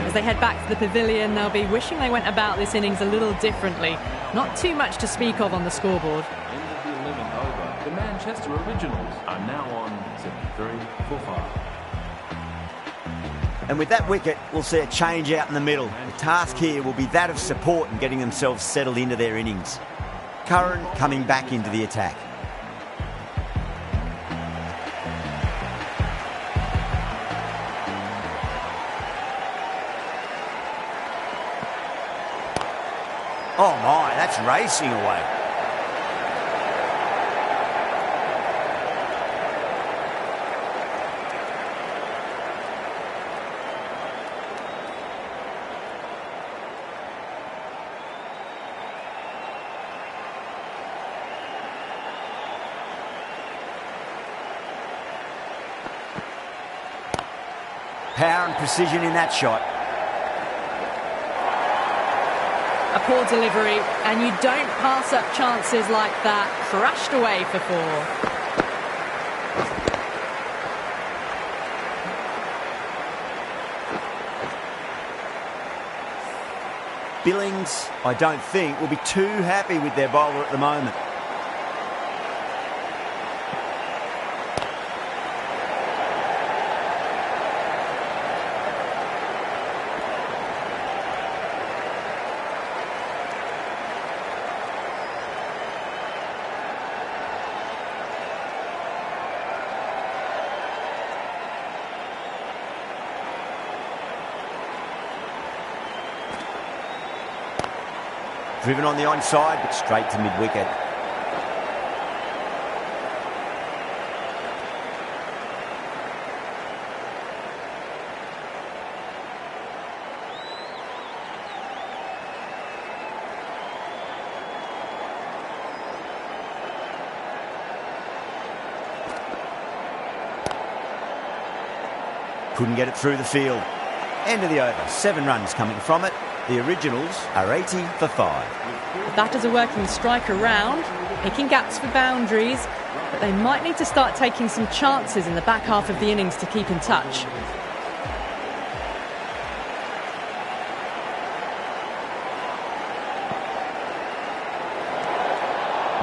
As they head back to the pavilion, they'll be wishing they went about this innings a little differently. Not too much to speak of on the scoreboard. End of the 11th over. The Manchester Originals are now on 73 for 5. And with that wicket, we'll see a change out in the middle. The task here will be that of support and getting themselves settled into their innings. Curran coming back into the attack. Oh my, that's racing away. Power and precision in that shot. A poor delivery, and you don't pass up chances like that. Crashed away for 4. Billings, I don't think, will be too happy with their bowler at the moment. Driven on the onside, but straight to mid-wicket. Couldn't get it through the field. End of the over. 7 runs coming from it. The Originals are 80 for 5. The batters are working the strike around, picking gaps for boundaries, but they might need to start taking some chances in the back half of the innings to keep in touch.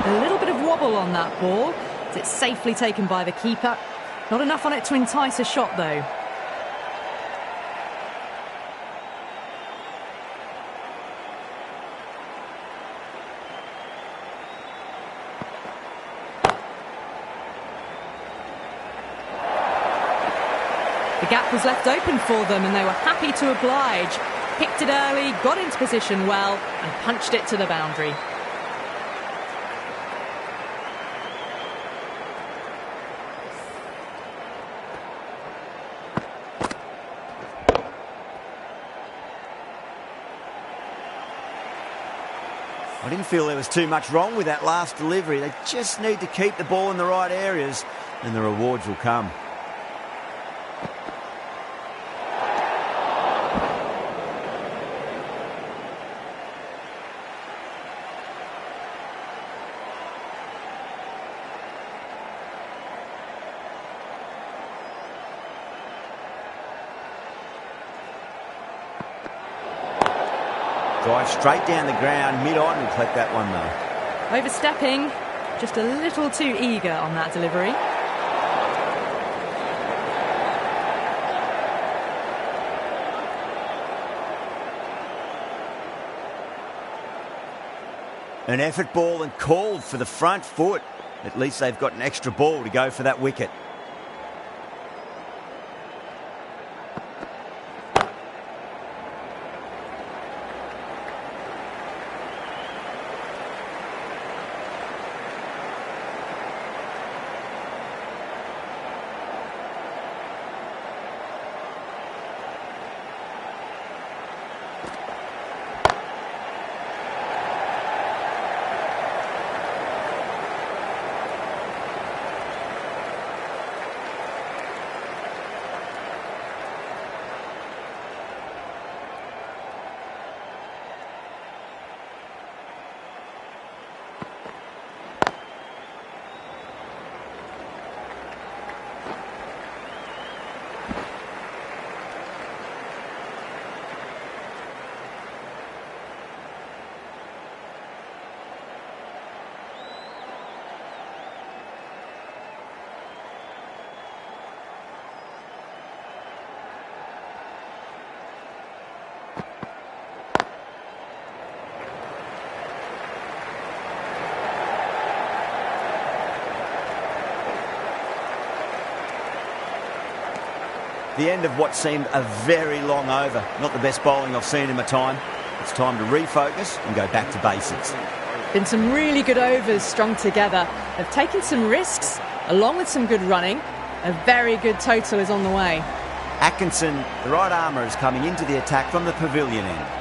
A little bit of wobble on that ball, as it's safely taken by the keeper. Not enough on it to entice a shot though. The gap was left open for them and they were happy to oblige. Picked it early, got into position well and punched it to the boundary. I didn't feel there was too much wrong with that last delivery. They just need to keep the ball in the right areas and the rewards will come. Drive straight down the ground, mid-on, and collect that one though. Overstepping, just a little too eager on that delivery. An effort ball and called for the front foot. At least they've got an extra ball to go for that wicket. The end of what seemed a very long over. Not the best bowling I've seen in my time. It's time to refocus and go back to basics. Been some really good overs strung together. They've taken some risks, along with some good running. A very good total is on the way. Atkinson, the right armour, is coming into the attack from the pavilion end.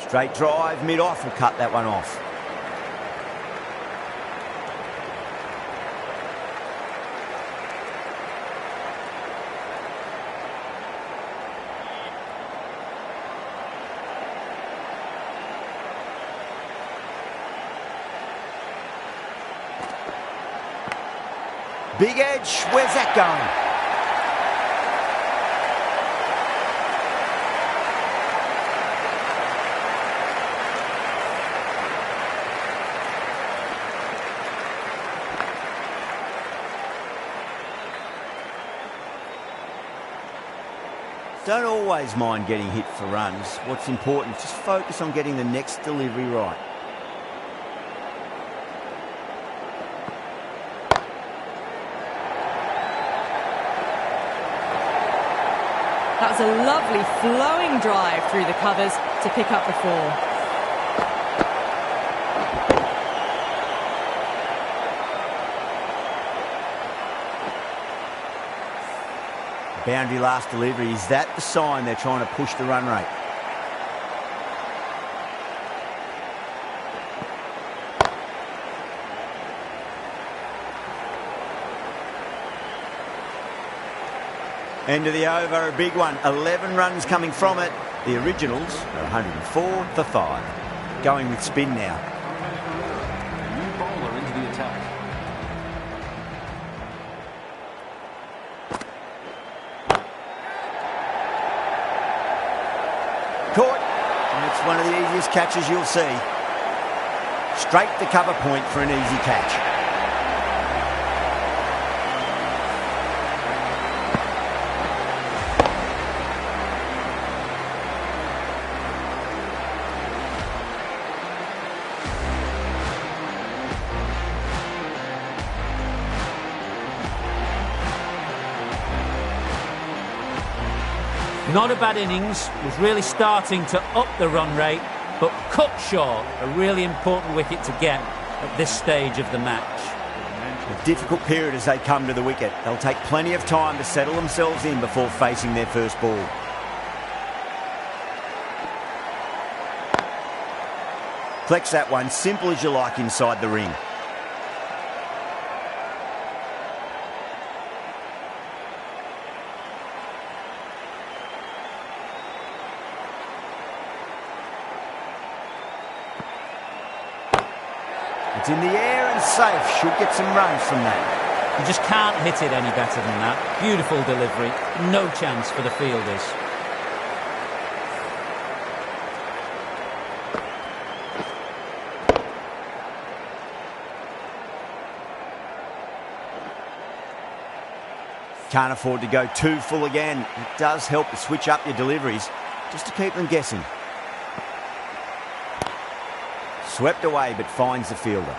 Straight drive, mid-off, will cut that one off. Big edge, where's that going? Don't always mind getting hit for runs. What's important, just focus on getting the next delivery right. That was a lovely flowing drive through the covers to pick up the 4. Boundary last delivery, is that the sign they're trying to push the run rate? End of the over, a big one. 11 runs coming from it. The Originals are 104 for 5. Going with spin now. New bowler into the attack. Caught, and it's one of the easiest catches you'll see. Straight to cover point for an easy catch. Not a bad innings, was really starting to up the run rate, but cut short, a really important wicket to get at this stage of the match. A difficult period as they come to the wicket. They'll take plenty of time to settle themselves in before facing their first ball. Collects that one, simple as you like inside the ring. It's in the air and safe. Should get some runs from that. You just can't hit it any better than that. Beautiful delivery. No chance for the fielders. Can't afford to go too full again. It does help to switch up your deliveries just to keep them guessing. Swept away but finds the fielder.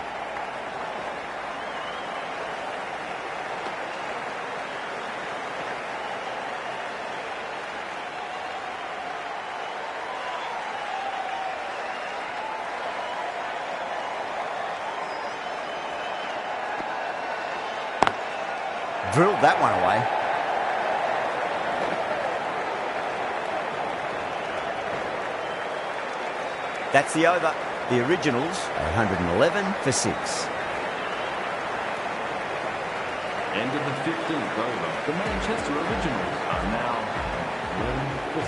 Drilled that one away. That's the over. The Originals are 111 for 6. End of the 15th over. The Manchester Originals are now 11 for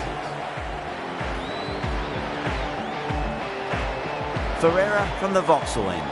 6. Ferreira from the Vauxhall end.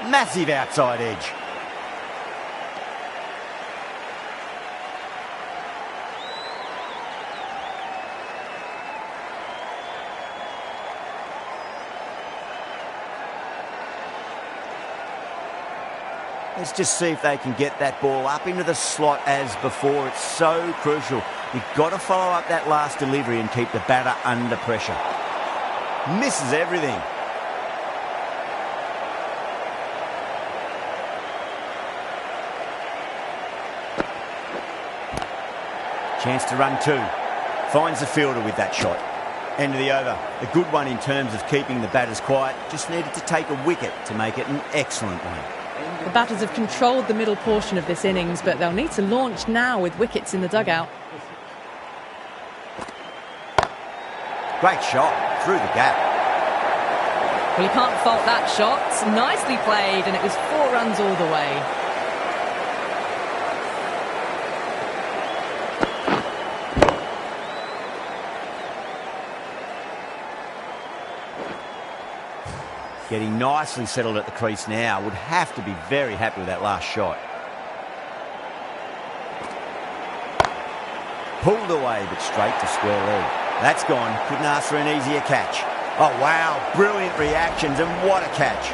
Massive outside edge. Let's just see if they can get that ball up into the slot as before. It's so crucial. You've got to follow up that last delivery and keep the batter under pressure. Misses everything. Chance to run two. Finds the fielder with that shot. End of the over. A good one in terms of keeping the batters quiet. Just needed to take a wicket to make it an excellent one. The batters have controlled the middle portion of this innings, but they'll need to launch now with wickets in the dugout. Great shot. Through the gap. Well, you can't fault that shot. Nicely played, and it was 4 runs all the way. Getting nicely settled at the crease now. Would have to be very happy with that last shot. Pulled away, but straight to square leg. That's gone. Couldn't ask for an easier catch. Oh, wow. Brilliant reactions, and what a catch.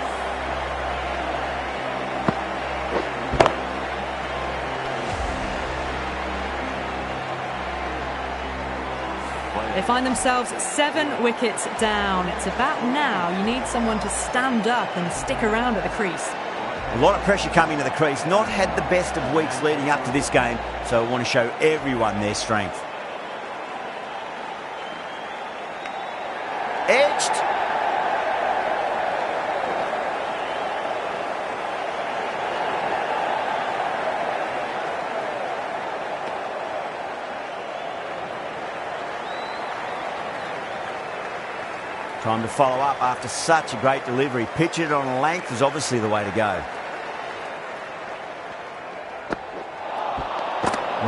They find themselves 7 wickets down. It's about now you need someone to stand up and stick around at the crease. A lot of pressure coming to the crease. Not had the best of weeks leading up to this game, so I want to show everyone their strength. Edged. Time to follow up after such a great delivery. Pitch it on a length is obviously the way to go.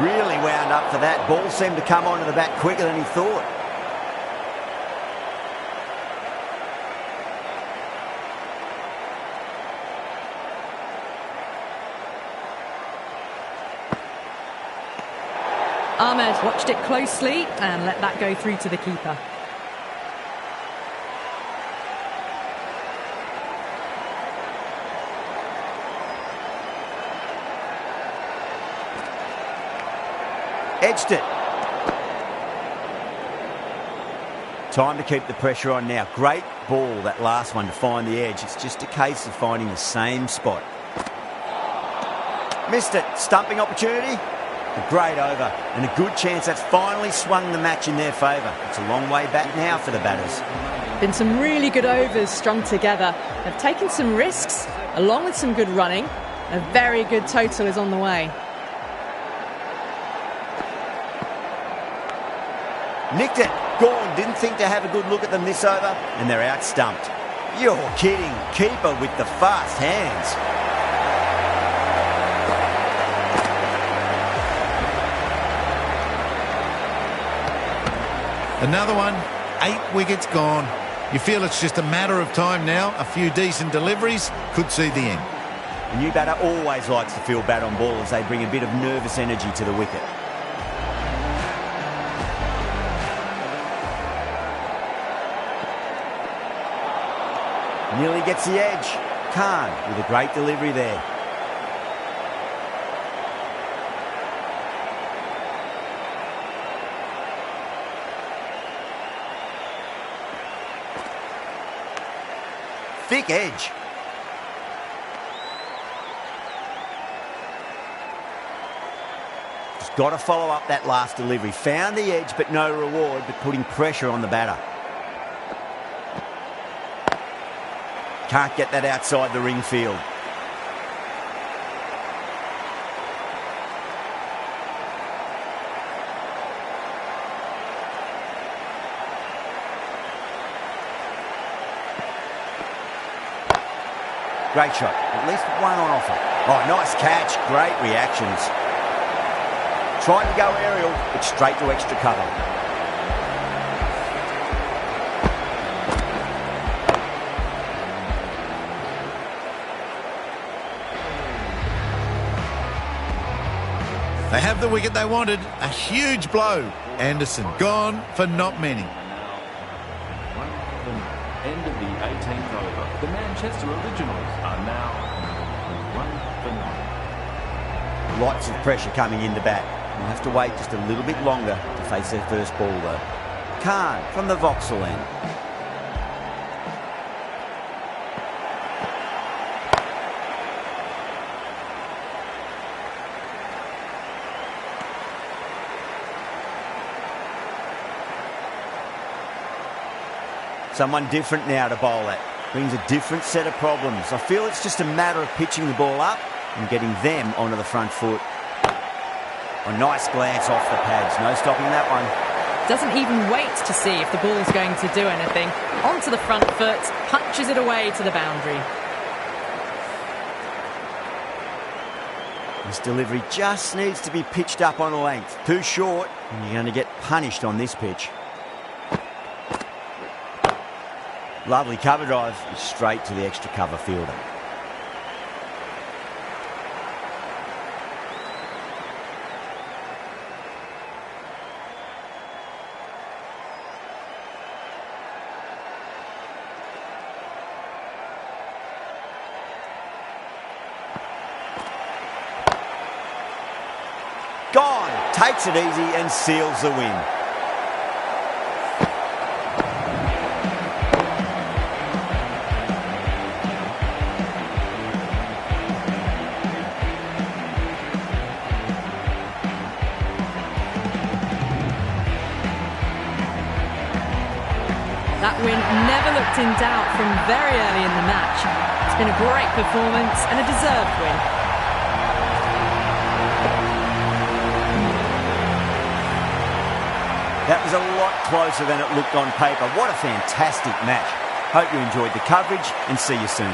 Really wound up for that. Ball seemed to come onto the bat quicker than he thought. Ahmed watched it closely and let that go through to the keeper. Edged it. Time to keep the pressure on now. Great ball, that last one, to find the edge. It's just a case of finding the same spot. Missed it. Stumping opportunity. A great over and a good chance that's finally swung the match in their favour. It's a long way back now for the batters. Been some really good overs strung together. They've taken some risks, along with some good running. A very good total is on the way. Nicked it. Gone. Didn't think to have a good look at them this over, and they're out stumped. You're kidding. Keeper with the fast hands. Another one, 8 wickets gone. You feel it's just a matter of time now. A few decent deliveries could see the end. The new batter always likes to feel bat on ball as they bring a bit of nervous energy to the wicket. Nearly gets the edge. Khan with a great delivery there. Thick edge. Just got to follow up that last delivery. Found the edge, but no reward, but putting pressure on the batter. Can't get that outside the ring field. Great shot. At least one on offer. Oh, nice catch. Great reactions. Tried to go aerial, but straight to extra cover. They have the wicket they wanted. A huge blow. Anderson gone for not many. End of the 18th over. The Manchester Originals are now 1 for 9. Lots of pressure coming in the bat. We'll have to wait just a little bit longer to face their first ball though. Khan from the Vauxhall end. Someone different now to bowl at. Brings a different set of problems. I feel it's just a matter of pitching the ball up and getting them onto the front foot. A nice glance off the pads. No stopping that one. Doesn't even wait to see if the ball's going to do anything. Onto the front foot, punches it away to the boundary. This delivery just needs to be pitched up on a length. Too short, and you're going to get punished on this pitch. Lovely cover drive, straight to the extra cover fielder. Gone, takes it easy and seals the win. That win never looked in doubt from very early in the match. It's been a great performance and a deserved win. That was a lot closer than it looked on paper. What a fantastic match. Hope you enjoyed the coverage and see you soon.